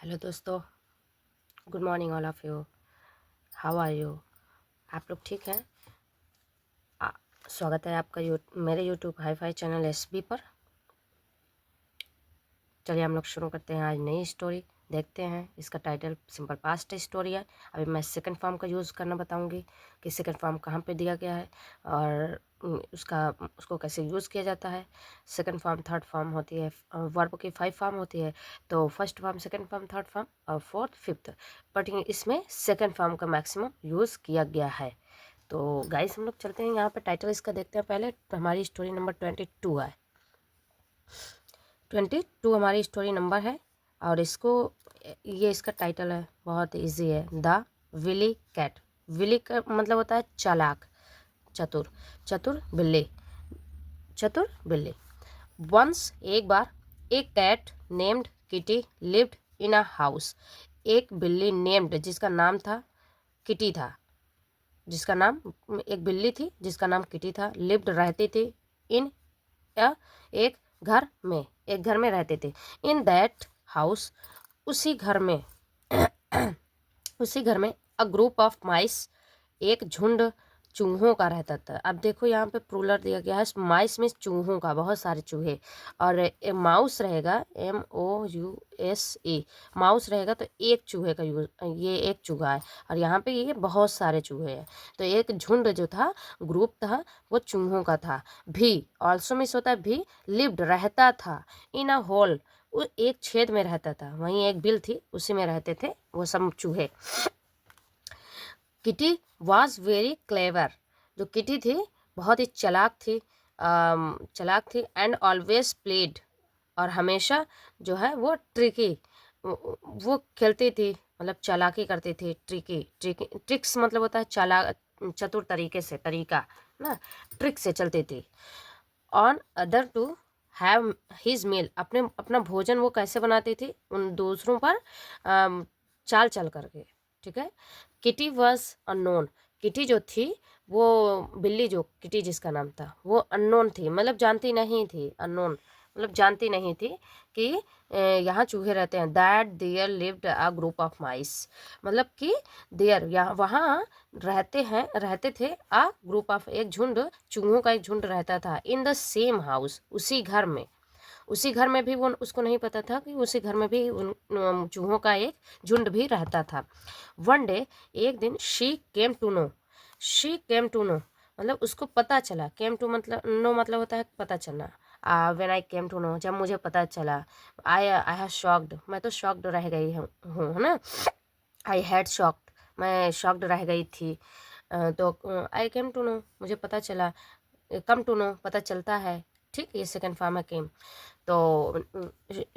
Hello दोस्तों, good morning all of you. How are you? आप लोग ठीक हैं? स्वागत है आपका मेरे यूट्यूब हाई-फाई चैनल एसबी पर। चलिए हम लोग शुरू करते हैं आज नई स्टोरी। देखते हैं, इसका टाइटल सिंपल पास्ट स्टोरी है। अभी मैं सेकंड फॉर्म का यूज़ करना बताऊंगी कि सेकंड फॉर्म कहाँ पे दिया गया है और उसको कैसे यूज़ किया जाता है। सेकंड फॉर्म, थर्ड फॉर्म होती है, वर्ब की 5 फॉर्म होती है, तो first form, second form, third form और फोर्थ, फिफ्थ, बट इसमें सेकंड फॉर्म का मैक्सिमम यूज़ किया गया है। तो गाइस हम लोग चलते हैं, यहाँ पे टाइटल इसका देखते हैं। पहले हमारी स्टोरी नंबर 22 है। 22 हमारी स्टोरी नंबर है और ये इसका टाइटल है, बहुत इजी है। The Willie cat. विली का मतलब होता है चालाक, चतुर, चतुर बिल्ली, चतुर बिल्ली। वंस एक बार, एक cat named Kitty lived in a house. एक बिल्ली नेम्ड, जिसका नाम था किटी था, जिसका नाम, एक बिल्ली थी जिसका नाम किटी था, लिव्ड रहती थी, इन या एक घर में रहते थे। इन दैट हाउस, उसी घर में उसी घर में अ ग्रुप ऑफ माइस, एक झुंड चूहों का रहता था। अब देखो यहाँ पे प्लूरल दिया गया है, माइस में चूहों का, बहुत सारे चूहे। और माउस रहेगा, MOUSE, माउस रहेगा तो एक चूहे का यूज, ये एक चूहा है और यहाँ पे ये बहुत सारे चूहे हैं। तो एक झुंड जो था, ग्रुप था, वो चूहों का था। भी ऑल्सो मिस होता है, भी लिव्ड रहता था, इन अ होल, वो एक छेद में रहता था, वहीं एक बिल थी, उसी में रहते थे वो सब चूहे। किटी वॉज वेरी क्लेवर, जो किटी थी बहुत ही चालाक थी, चालाक थी। एंड ऑलवेज प्लेड, और हमेशा जो है वो ट्रिकी, वो खेलती थी, मतलब चालाकी करती थी। ट्रिकी, ट्रिक्स मतलब होता है चालाक, चतुर तरीके से, तरीका ना, ट्रिक से चलती थी। On other to have his meal, अपना भोजन वो कैसे बनाती थी, उन दूसरों पर चाल चल करके। ठीक है। किटी वॉज अननोन, किटी जो थी, वो बिल्ली, जो किटी जिसका नाम था, वो अननोन थी, मतलब जानती नहीं थी। अननोन मतलब जानती नहीं थी कि यहाँ चूहे रहते हैं। That there lived a group of mice, मतलब कि देयर, यहाँ वहाँ रहते थे, आ ग्रुप ऑफ, एक झुंड चूहों का एक झुंड रहता था। इन द सेम हाउस, उसी घर में, उसी घर में भी वो, उसको नहीं पता था कि उसी घर में भी उन चूहों का एक झुंड भी रहता था। वन डे, एक दिन, शी केम टू नो, मतलब उसको पता चला। केम टू मतलब, नो मतलब होता है पता चलना। When I came to know, जब मुझे पता चला। आई हैव शॉक्ड, मैं तो शॉक्ड रह गई हूँ, है ना। आई हैड शॉक्ड, मैं शॉक्ड रह गई थी। तो आई केम टू नो, मुझे पता चला। कम टू नो, पता चलता है। ठीक, ये सेकंड फॉर्म है केम। तो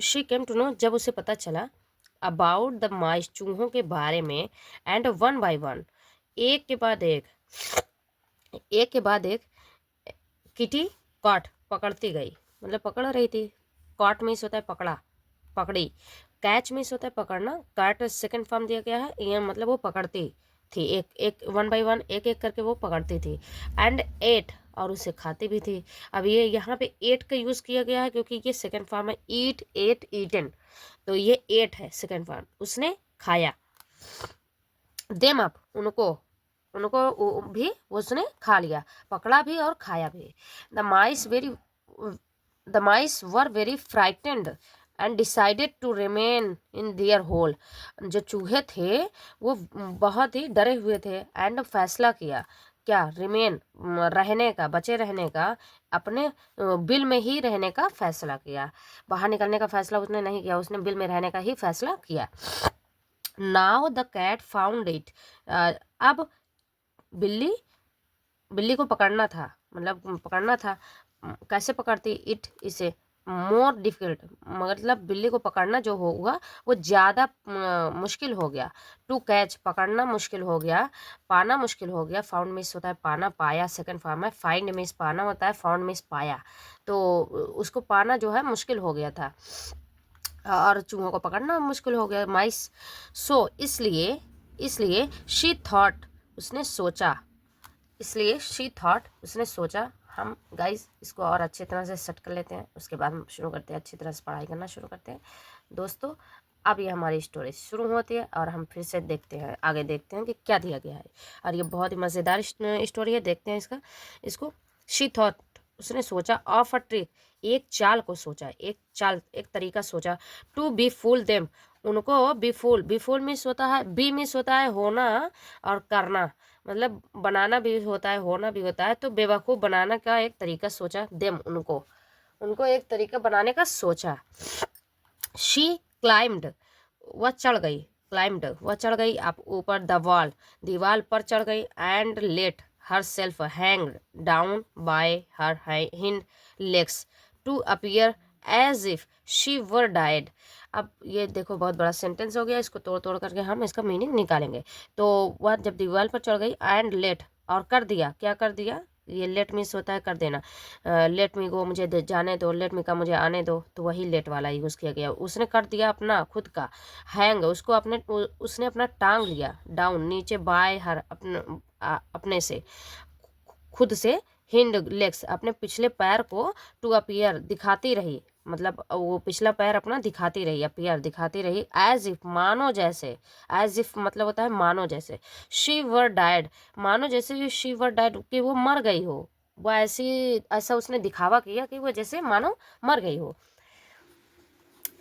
शी केम टू नो, जब उसे पता चला, अबाउट द माइस, चूहों के बारे में। एंड वन बाय वन, एक के बाद एक, एक के बाद एक, किटी कॉट, पकड़ती गई, मतलब पकड़ रही थी। कॉट मीन्स होता है पकड़ा, पकड़ी। कैच मीन्स होता है पकड़ना। काट सेकंड फॉर्म दिया गया है, ये मतलब वो पकड़ती थी, एक एक, वन बाय वन, एक एक करके वो पकड़ती थी। एंड एट, और उसे खाती भी थी। अब ये यहाँ पे एट का यूज़ किया गया है क्योंकि ये सेकंड फॉर्म है। ईट, एट, ईटन, तो ये एट है सेकंड फॉर्म, उसने खाया। देम अप, उनको, भी उसने खा लिया, पकड़ा भी और खाया भी। The mice very the mice were very frightened and decided to remain in their hole, जो चूहे थे वो बहुत ही डरे हुए थे। एंड फैसला किया, क्या, रिमेन, रहने का, बचे रहने का, अपने बिल में ही रहने का फैसला किया। बाहर निकलने का फैसला उसने नहीं किया, उसने बिल में रहने का ही फैसला किया। Now the cat found it, अब बिल्ली, बिल्ली को पकड़ना था, मतलब पकड़ना था। कैसे पकड़ती, इट, इसे, मोर डिफिकल्ट, मतलब बिल्ली को पकड़ना जो होगा वो ज़्यादा मुश्किल हो गया। टू कैच, पकड़ना मुश्किल हो गया, पाना मुश्किल हो गया। फाउंड मिस होता है पाना, पाया सेकंड फॉर्म है। फाइंड मिस पाना होता है, फाउंड मिस पाया। तो उसको पाना जो है मुश्किल हो गया था और चूहों को पकड़ना मुश्किल हो गया, माइस। सो, इसलिए, इसलिए शी थॉट, उसने सोचा, इसलिए शी थॉट, उसने सोचा। हम गाइस इसको और अच्छी तरह से सेट कर लेते हैं, उसके बाद हम शुरू करते हैं, अच्छी तरह से पढ़ाई करना शुरू करते हैं। दोस्तों, अब ये हमारी स्टोरी शुरू होती है और हम फिर से देखते हैं, आगे देखते हैं कि क्या दिया गया है। और ये बहुत ही मज़ेदार स्टोरी है, देखते हैं इसको। शी थॉट, उसने सोचा, ऑफ अ ट्रिक, एक चाल को सोचा, एक चाल, एक तरीका सोचा, टू बी फूल देम, उनको बी फूल मिस होता है, बी मिस होता है होना और करना, मतलब बनाना भी होता है, होना भी होता है। तो बेवकूफ़ बनाना का एक तरीका सोचा, देम, उनको एक तरीका बनाने का सोचा। शी क्लाइम्ड, वह चढ़ गई, क्लाइम्ड वह चढ़ गई आप ऊपर, द वॉल, दीवार पर चढ़ गई, and let herself hang down by her hind legs to appear as if she were died. अब ये देखो बहुत बड़ा सेंटेंस हो गया, इसको तोड़ तोड़ करके हम इसका मीनिंग निकालेंगे। तो वह जब दीवार पर चढ़ गई, एंड लेट, और कर दिया, क्या कर दिया, ये लेट मीन्स होता है कर देना, लेट मी गो, मुझे जाने दो, लेट मी का मुझे आने दो, तो वही लेट वाला यूज़ किया गया। उसने कर दिया अपना खुद का, हैंग, उसने अपना टांग लिया, डाउन नीचे, बाय हर, अपने से, खुद से, हिंड लेग्स, अपने पिछले पैर को, टू अपीयर, दिखाती रही, मतलब वो पिछला पैर अपना दिखाती रही, अपीयर दिखाती रही, एज इफ, मानो जैसे, एज इफ मतलब होता है मानो जैसे, शी वर डाइड, मानो जैसे शी वर डाइड, कि वो मर गई हो, वो ऐसा उसने दिखावा किया कि वो जैसे मानो मर गई हो।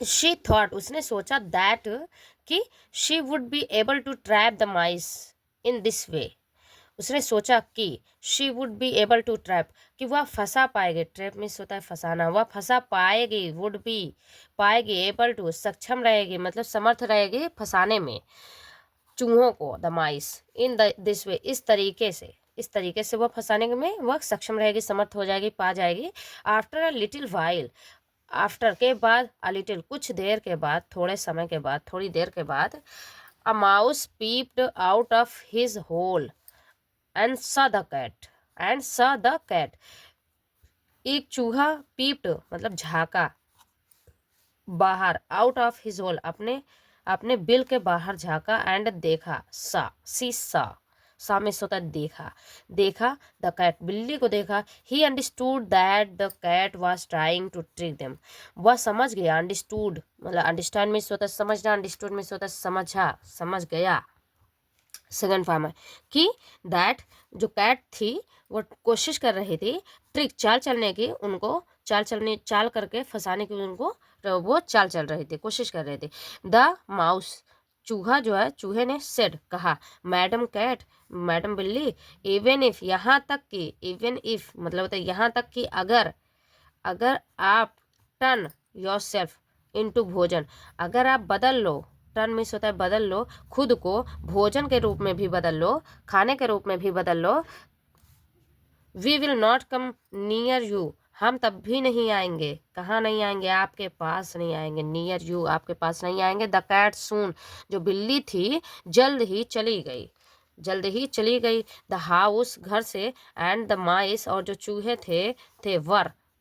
शी थॉट, उसने सोचा, दैट, कि she would be able to trap the mice in this way, उसने सोचा कि she would be able to trap, कि वह फंसा पाएगी, ट्रैप मीन्स होता है फंसाना, वह फंसा पाएगी, वुड बी पाएगी, एबल टू सक्षम रहेगी, मतलब समर्थ रहेगी फंसाने में, चूहों को, द माइस, इन दिस वे, इस तरीके से वह फंसाने में वह सक्षम रहेगी, समर्थ हो जाएगी, पा जाएगी। After a little while, after के बाद, अ लिटिल कुछ देर के बाद, थोड़े समय के बाद, थोड़ी देर के बाद, a mouse peeped out of his hole and saw the cat, एक चूहा, पीप्ड मतलब झाका, बाहर, आउट ऑफ हिज होल, अपने बिल के बाहर झाका, एंड देखा, सा में सोता देखा, द कैट, बिल्ली को देखा, he understood that the cat was trying to trick them, वह समझ गया, अंडरस्टूड मतलब अंडरस्टैंड में सोता समझना, अंडरस्टूड में सोता समझ गया, सेकंड फॉर्म है, कि दैट, जो कैट थी वो कोशिश कर रही थी, ट्रिक, चाल चलने की, उनको चाल करके फंसाने की, उनको वो चाल चल रही थी, कोशिश कर रही थी। द माउस, चूहा जो है, चूहे ने सेड, कहा, मैडम कैट, मैडम बिल्ली, इवन इफ, यहाँ तक कि, इवन इफ मतलब होता है यहाँ तक कि, अगर आप टर्न योर सेल्फ इनटू भोजन, अगर आप बदल लो, टर्न मीन्स होता है बदल लो, खुद को भोजन के रूप में भी बदल लो, खाने के रूप में भी बदल लो, we will not come near you, हम तब भी नहीं आएंगे, कहाँ नहीं आएंगे, आपके पास नहीं आएंगे, नियर यू, आपके पास नहीं आएंगे। द कैट सून, जो बिल्ली थी जल्द ही चली गई, द हाउस, घर से, एंड द माइस, और जो चूहे थे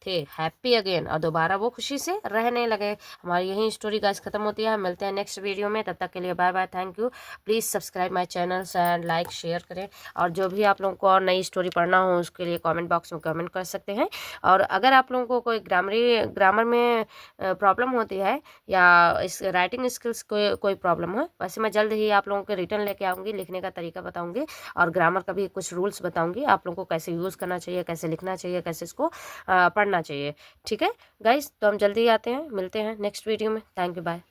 थे हैप्पी अगेन, और दोबारा वो खुशी से रहने लगे। हमारी यही स्टोरी गाइस खत्म होती है, मिलते हैं नेक्स्ट वीडियो में, तब तक के लिए bye bye, thank you. Please subscribe my channel and like share करें, और जो भी आप लोगों को और नई स्टोरी पढ़ना हो उसके लिए कमेंट बॉक्स में कमेंट कर सकते हैं। और अगर आप लोगों को कोई ग्रामर में प्रॉब्लम होती है, या इस राइटिंग स्किल्स कोई प्रॉब्लम हो, वैसे मैं जल्द ही आप लोगों के रिटर्न लेके आऊँगी, लिखने का तरीका बताऊँगी, और ग्रामर का भी कुछ रूल्स बताऊँगी, आप लोगों को कैसे यूज़ करना चाहिए, कैसे लिखना चाहिए, कैसे इसको पढ़ना चाहिए। ठीक है गाइस, तो हम जल्दी आते हैं, मिलते हैं नेक्स्ट वीडियो में, थैंक यू, बाय।